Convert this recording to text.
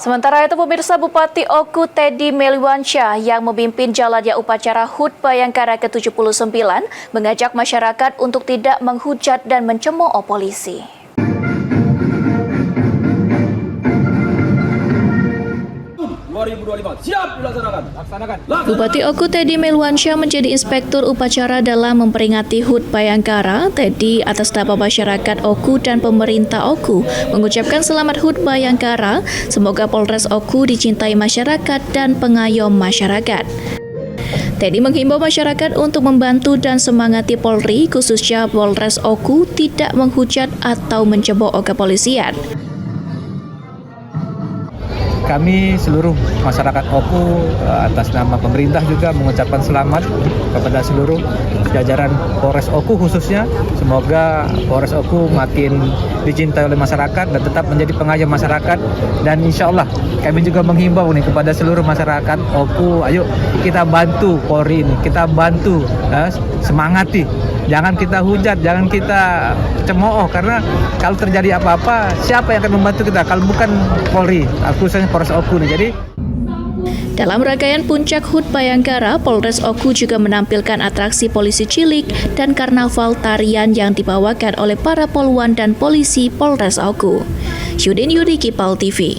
Sementara itu, pemirsa, Bupati Oku Teddy Meliwansyah yang memimpin jalannya upacara HUT Bayangkara ke-79 mengajak masyarakat untuk tidak menghujat dan mencemooh polisi. Bupati Oku Teddy Meliwansyah menjadi inspektur upacara dalam memperingati HUT Bayangkara. Teddy atas nama masyarakat Oku dan pemerintah Oku mengucapkan selamat HUT Bayangkara. Semoga Polres Oku dicintai masyarakat dan pengayom masyarakat. Teddy menghimbau masyarakat untuk membantu dan semangati Polri, khususnya Polres Oku, tidak menghujat atau mencemooh kepolisian. Kami seluruh masyarakat Oku atas nama pemerintah juga mengucapkan selamat kepada seluruh jajaran Polres Oku khususnya. Semoga Polres Oku makin dicintai oleh masyarakat dan tetap menjadi pengayom masyarakat. Dan insya Allah kami juga menghimbau nih kepada seluruh masyarakat Oku, ayo kita bantu Polri ini, kita bantu semangati. Jangan kita hujat, jangan kita cemooh, karena kalau terjadi apa-apa, siapa yang akan membantu kita kalau bukan Polri, khususnya Polres Oku nih. Jadi dalam rangkaian puncak HUT Bayangkara, Polres Oku juga menampilkan atraksi polisi cilik dan karnaval tarian yang dibawakan oleh para poluan dan polisi Polres Oku. Yudin Yudi, Kipal TV.